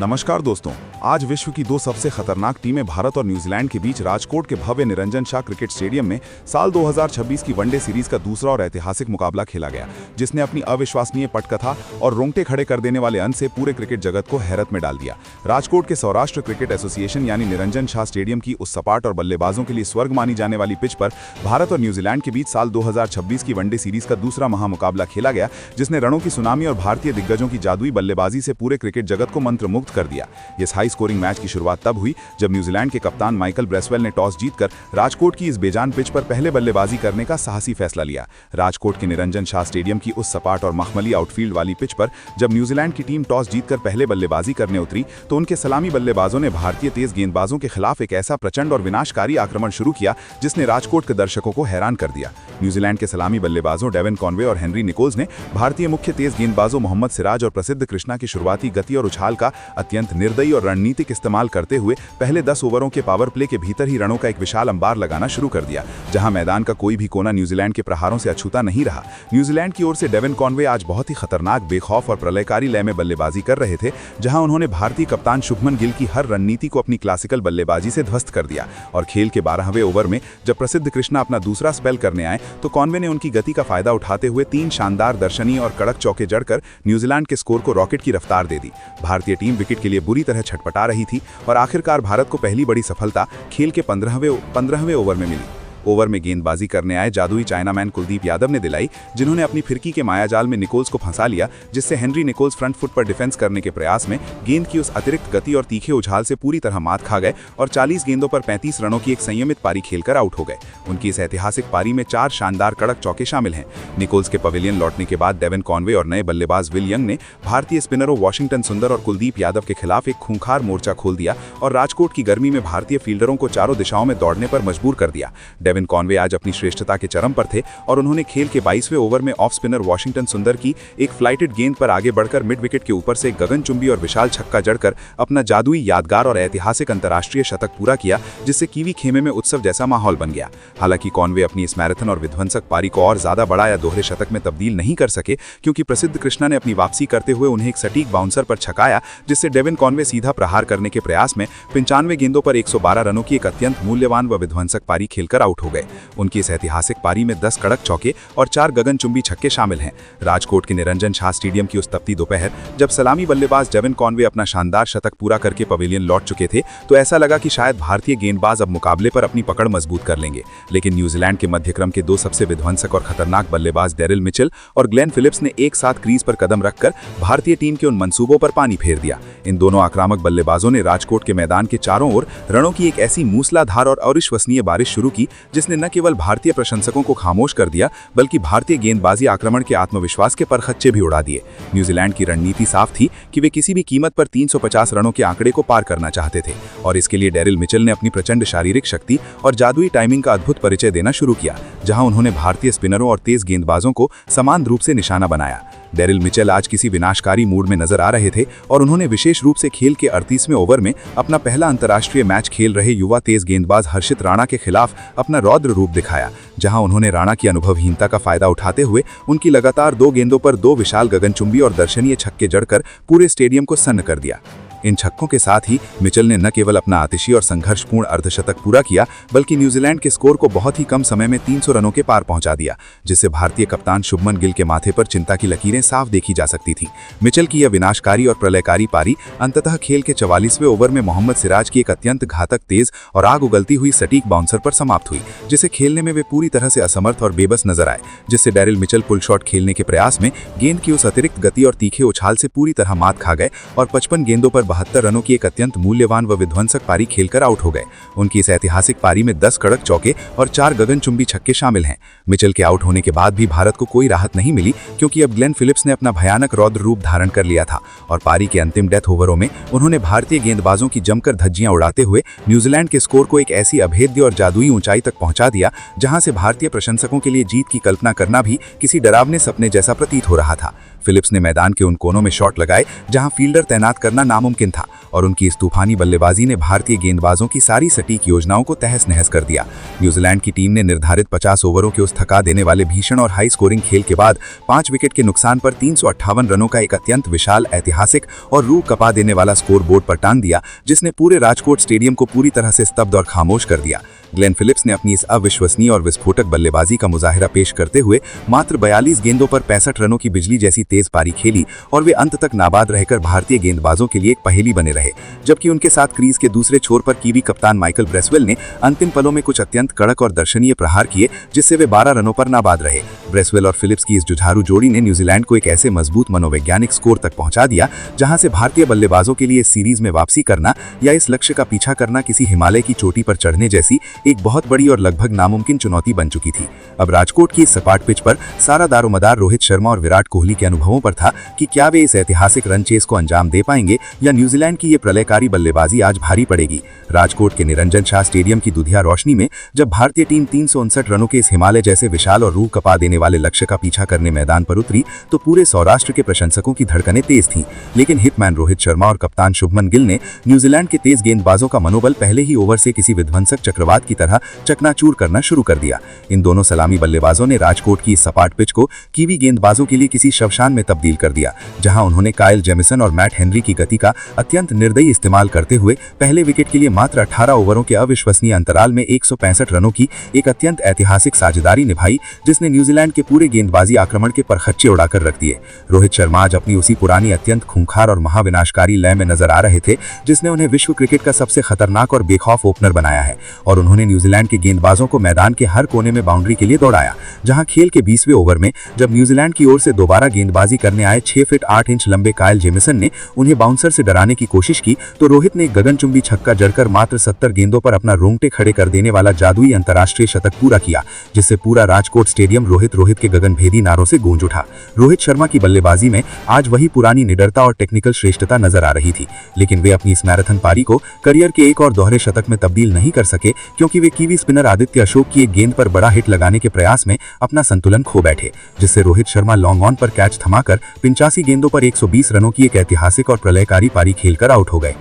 नमस्कार दोस्तों, आज विश्व की दो सबसे खतरनाक टीमें भारत और न्यूजीलैंड के बीच राजकोट के भव्य निरंजन शाह क्रिकेट स्टेडियम में साल 2026 की वनडे सीरीज का दूसरा और ऐतिहासिक मुकाबला खेला गया, जिसने अपनी अविश्वसनीय पटकथा और रोंगटे खड़े कर देने वाले अंत से पूरे क्रिकेट जगत को हैरत में डाल दिया। राजकोट के सौराष्ट्र क्रिकेट एसोसिएशन यानी निरंजन शाह स्टेडियम की उस सपाट और बल्लेबाजों के लिए स्वर्ग मानी जाने वाली पिच पर भारत और न्यूजीलैंड के बीच साल 2026 की वनडे सीरीज का दूसरा महामुकाबला खेला गया, जिसने रणों की सुनामी और भारतीय दिग्गजों की जादुई बल्लेबाजी से पूरे क्रिकेट जगत को मंत्रमुग्ध कर दिया। इस हाई स्कोरिंग मैच की शुरुआत तब हुई जब न्यूजीलैंड के कप्तान माइकल ब्रेसवेल ने टॉस जीतकर राजकोट की इस बेजान पिच पर पहले बल्लेबाजी करने का साहसी फैसला लिया। राजकोट के निरंजन शाह स्टेडियम की उस सपाट और मखमली आउटफील्ड वाली पिच पर जब न्यूजीलैंड की टीम टॉस जीतकर पहले बल्लेबाजी करने उतरी तो उनके सलामी बल्लेबाजों ने भारतीय तेज गेंदबाजों के खिलाफ एक ऐसा प्रचंड और विनाशकारी आक्रमण शुरू किया जिसने राजकोट के दर्शकों को हैरान कर दिया। न्यूजीलैंड के सलामी बल्लेबाजों डेविन कॉनवे और हेनरी निकोल्स ने भारतीय मुख्य तेज गेंदबाजों मोहम्मद सिराज और प्रसिद्ध कृष्णा की शुरुआती गति और उछाल का अत्यंत निर्दयी और रणनीतिक इस्तेमाल करते हुए पहले 10 ओवरों के पावर प्ले के भीतर ही रनों का एक विशाल अंबार लगाना शुरू कर दिया, जहां मैदान का कोई भी कोना न्यूजीलैंड के प्रहारों से अछूता नहीं रहा। न्यूजीलैंड की ओर से डेविन कॉनवे आज बहुत ही खतरनाक, बेखौफ और प्रलयकारी लय में बल्लेबाजी कर रहे थे, जहां उन्होंने भारतीय कप्तान शुभमन गिल की हर रणनीति को अपनी क्लासिकल बल्लेबाजी से ध्वस्त कर दिया। और खेल के 12वें ओवर में जब प्रसिद्ध कृष्णा अपना दूसरा स्पेल करने आए तो कॉनवे ने उनकी गति का फायदा उठाते हुए 3 शानदार दर्शनीय और कड़क चौके जड़कर न्यूजीलैंड के स्कोर को रॉकेट की रफ्तार दे दी। भारतीय टीम विकेट के लिए बुरी तरह छटपटा रही थी और आखिरकार भारत को पहली बड़ी सफलता खेल के 15वें ओवर में मिली। ओवर में गेंदबाजी करने आए जादुई चाइनामैन कुलदीप यादव ने दिलाई, जिन्होंने अपनी फिरकी के मायाजाल में निकोल्स को फंसा लिया, जिससे हेनरी निकोल्स फ्रंट फुट पर डिफेंस करने के प्रयास में गेंद की उस अतिरिक्त गति और तीखे उछाल से पूरी तरह मात खा गए और 40 गेंदों पर 35 रनों की एक संयमित पारी खेलकर आउट हो गए। उनकी इस ऐतिहासिक पारी में 4 शानदार कड़क चौके शामिल हैं। निकोल्स के पवेलियन लौटने के बाद डेविन कॉनवे और नए बल्लेबाज विल यंग ने भारतीय स्पिनरों वॉशिंगटन सुंदर और कुलदीप यादव के खिलाफ एक खूंखार मोर्चा खोल दिया और राजकोट की गर्मी में भारतीय फील्डरों को चारों दिशाओं में दौड़ने पर मजबूर कर दिया। डेविन कॉनवे आज अपनी श्रेष्ठता के चरम पर थे और उन्होंने खेल के 22वें ओवर में ऑफ स्पिनर वॉशिंगटन सुंदर की एक फ्लाइटेड गेंद पर आगे बढ़कर मिड विकेट के ऊपर से एक गगनचुंबी और विशाल छक्का जड़कर अपना जादुई, यादगार और ऐतिहासिक अंतर्राष्ट्रीय शतक पूरा किया, जिससे कीवी खेमे में उत्सव जैसा माहौल बन गया। हालांकि कॉनवे अपनी इस मैराथन और विध्वंसक पारी को और ज्यादा बड़ा या दोहरे शतक में तब्दील नहीं कर सके, क्योंकि प्रसिद्ध कृष्णा ने अपनी वापसी करते हुए उन्हें एक सटीक बाउंसर पर छकाया, जिससे डेविन कॉनवे सीधा प्रहार करने के प्रयास में 95 गेंदों पर 112 रनों की एक अत्यंत मूल्यवान व विध्वंसक पारी खेलकर आउट हो गए। उनकी इस ऐतिहासिक पारी में 10 कड़क चौके और 4 गगनचुंबी छक्के शामिल हैं। राजकोट के निरंजन शाह स्टेडियम की उस तपती दोपहर जब सलामी बल्लेबाज डेविन कॉनवे अपना शानदार शतक पूरा करके पवेलियन लौट चुके थे तो ऐसा लगा कि शायद भारतीय गेंदबाज अब मुकाबले पर अपनी पकड़ मजबूत कर लेंगे। लेकिन न्यूजीलैंड के मध्यक्रम के 2 सबसे विध्वंसक और खतरनाक बल्लेबाज डेरिल मिचेल और ग्लेन फिलिप्स ने एक साथ क्रीज पर कदम रखकर भारतीय टीम के उन मंसूबों पर पानी फेर दिया। इन दोनों आक्रामक बल्लेबाजों ने राजकोट के मैदान के चारों ओर रणों की एक ऐसी मूसलाधार और अविश्वसनीय बारिश शुरू की, जिसने न केवल भारतीय प्रशंसकों को खामोश कर दिया बल्कि भारतीय गेंदबाजी आक्रमण के आत्मविश्वास के परखच्चे भी उड़ा दिए। न्यूजीलैंड की रणनीति साफ थी कि वे किसी भी कीमत पर 350 रनों के आंकड़े को पार करना चाहते थे और इसके लिए डेरिल मिचेल ने अपनी प्रचंड शारीरिक शक्ति और जादुई टाइमिंग का अद्भुत परिचय देना शुरू किया, जहां उन्होंने भारतीय स्पिनरों और तेज गेंदबाजों को समान रूप से निशाना बनाया। डेरिल मिचेल आज किसी विनाशकारी मूड में नजर आ रहे थे और उन्होंने विशेष रूप से खेल के 38वें ओवर में अपना पहला अंतर्राष्ट्रीय मैच खेल रहे युवा तेज गेंदबाज हर्षित राणा के खिलाफ अपना रौद्र रूप दिखाया, जहां उन्होंने राणा की अनुभवहीनता का फायदा उठाते हुए उनकी लगातार 2 गेंदों पर 2 विशाल गगनचुंबी और दर्शनीय छक्के जड़कर पूरे स्टेडियम को सन्न कर दिया। इन छक्कों के साथ ही मिचेल ने न केवल अपना आतिशी और संघर्षपूर्ण अर्धशतक पूरा किया बल्कि न्यूजीलैंड के स्कोर को बहुत ही कम समय में 300 रनों के पार पहुंचा दिया, जिससे भारतीय कप्तान शुभमन गिल के माथे पर चिंता की लकीरें साफ देखी जा सकती थीं। मिचेल की यह विनाशकारी और प्रलयकारी पारी अंततः खेल के 44वें ओवर में मोहम्मद सिराज की एक अत्यंत घातक, तेज और आग उगलती हुई सटीक बाउंसर पर समाप्त हुई, जिसे खेलने में वे पूरी तरह से असमर्थ और बेबस नजर आए, जिससे डेरिल मिचेल पुल शॉट खेलने के प्रयास में गेंद की उस अतिरिक्त गति और तीखे उछाल से पूरी तरह मात खा गए और 55 गेंदों पर 72 रनों की एक अत्यंत मूल्यवान व विध्वंसक पारी खेलकर आउट हो गए। उनकी इस ऐतिहासिक पारी में 10 कड़क चौके और 4 गगनचुंबी छक्के शामिल हैं। मिचेल के आउट होने के बाद भी भारत को कोई राहत नहीं मिली, क्योंकि अब ग्लेन फिलिप्स ने अपना भयानक रौद्र रूप धारण कर लिया था और पारी के अंतिम डेथ ओवरों में उन्होंने भारतीय गेंदबाजों की जमकर धज्जियां उड़ाते हुए न्यूजीलैंड के स्कोर को एक ऐसी अभेद्य और जादुई ऊंचाई तक पहुंचा दिया, जहां से भारतीय प्रशंसकों के लिए जीत की कल्पना करना भी किसी डरावने सपने जैसा प्रतीत हो रहा था। फिलिप्स ने मैदान के उन कोनों में शॉट लगाए जहां फील्डर तैनात करना नामुमकिन था और उनकी इस तूफानी बल्लेबाजी ने भारतीय गेंदबाजों की सारी सटीक योजनाओं को तहस नहस कर दिया। न्यूजीलैंड की टीम ने निर्धारित 50 ओवरों के उस थका देने वाले भीषण और हाई स्कोरिंग खेल के बाद 5 विकेट के नुकसान पर 358 रनों का एक अत्यंत विशाल, ऐतिहासिक और रूह कपा देने वाला स्कोर बोर्ड पर टांग दिया, जिसने पूरे राजकोट स्टेडियम को पूरी तरह से स्तब्ध और खामोश कर दिया। ग्लेन फिलिप्स ने अपनी इस अविश्वसनीय और विस्फोटक बल्लेबाजी का मुजाहिरा पेश करते हुए मात्र 42 गेंदों पर 65 रनों की बिजली जैसी तेज पारी खेली और वे अंत तक नाबाद रहकर भारतीय गेंदबाजों के लिए एक पहेली बने रहे। जबकि उनके साथ क्रीज के दूसरे छोर पर कीवी कप्तान माइकल ब्रेसवेल ने अंतिम पलों में कुछ अत्यंत कड़क और दर्शनीय प्रहार किए, जिससे वे 12 रनों पर नाबाद रहे। ब्रेसवेल और फिलिप्स की इस जुझारू जोड़ी ने न्यूजीलैंड को एक ऐसे मजबूत मनोवैज्ञानिक स्कोर तक पहुंचा दिया जहां से भारतीय बल्लेबाजों के लिए इस सीरीज में वापसी करना या इस लक्ष्य का पीछा करना किसी हिमालय की चोटी पर चढ़ने जैसी एक बहुत बड़ी और लगभग नामुमकिन चुनौती बन चुकी थी। अब राजकोट की इस सपाट पिच पर सारा दारोमदार रोहित शर्मा और विराट कोहली के अनुभवों पर था कि क्या वे इस ऐतिहासिक रन चेस को अंजाम दे पाएंगे या न्यूजीलैंड की ये प्रलयकारी बल्लेबाजी आज भारी पड़ेगी। राजकोट के निरंजन शाह स्टेडियम की दुधिया रोशनी में जब भारतीय टीम 359 रनों के इस हिमालय जैसे विशाल और रूह कपा देने वाले लक्ष्य का पीछा करने मैदान पर उतरी तो पूरे सौराष्ट्र के प्रशंसकों की धड़कनें तेज थीं। लेकिन हिटमैन रोहित शर्मा और कप्तान शुभमन गिल ने न्यूजीलैंड के तेज गेंदबाजों का मनोबल पहले ही ओवर से किसी विध्वंसक चक्रवात की तरह चकनाचूर करना शुरू कर दिया। इन दोनों सलामी बल्लेबाजों ने राजकोट की इस सपाट पिच को कीवी गेंदबाजों के लिए किसी शवशान में तब्दील कर दिया, जहां उन्होंने काइल जेमिसन और मैट हेनरी की गति का अत्यंत निर्दयी इस्तेमाल करते हुए पहले विकेट के लिए मात्र 18 ओवरों के अविश्वसनीय अंतराल में 165 रनों की एक अत्यंत ऐतिहासिक साझेदारी निभाई, जिसने न्यूजीलैंड के पूरे गेंदबाजी आक्रमण के परखच्चे उड़ाकर रख दिए। रोहित शर्मा आज अपनी उसी पुरानी अत्यंत खूंखार और महाविनाशकारी लय में नजर आ रहे थे जिसने उन्हें विश्व क्रिकेट का सबसे खतरनाक और बेखौफ ओपनर बनाया है, और उन्होंने न्यूजीलैंड के गेंदबाजों को मैदान के हर कोने में बाउंड्री के लिए दौड़ाया। जहां खेल के 20वें ओवर में जब न्यूजीलैंड की ओर से दोबारा गेंदबाजी करने आए 6 फीट 8 इंच लंबे काइल जेमिसन ने उन्हें बाउंसर से डराने की कोशिश की तो रोहित ने एक गगनचुंबी छक्का जड़कर मात्र 70 गेंदों पर अपना रोंगटे खड़े कर देने वाला जादुई अंतर्राष्ट्रीय शतक पूरा किया, जिससे पूरा राजकोट स्टेडियम रोहित के गगनभेदी नारों से गूंज उठा। रोहित शर्मा की बल्लेबाजी में आज वही पुरानी निडरता और टेक्निकल श्रेष्ठता नजर आ रही थी, लेकिन वे अपनी इस मैराथन पारी को करियर के एक और दोहरे शतक में तब्दील नहीं कर सके, क्योंकि वे कीवी स्पिनर आदित्य अशोक की एक गेंद पर बड़ा हिट लगाने के प्रयास में अपना संतुलन खो बैठे, जिससे रोहित शर्मा लॉन्ग ऑन पर कैच थमाकर 85 गेंदों पर 120 रनों की एक ऐतिहासिक और प्रलयकारी पारी खेलकर आउट हो गए।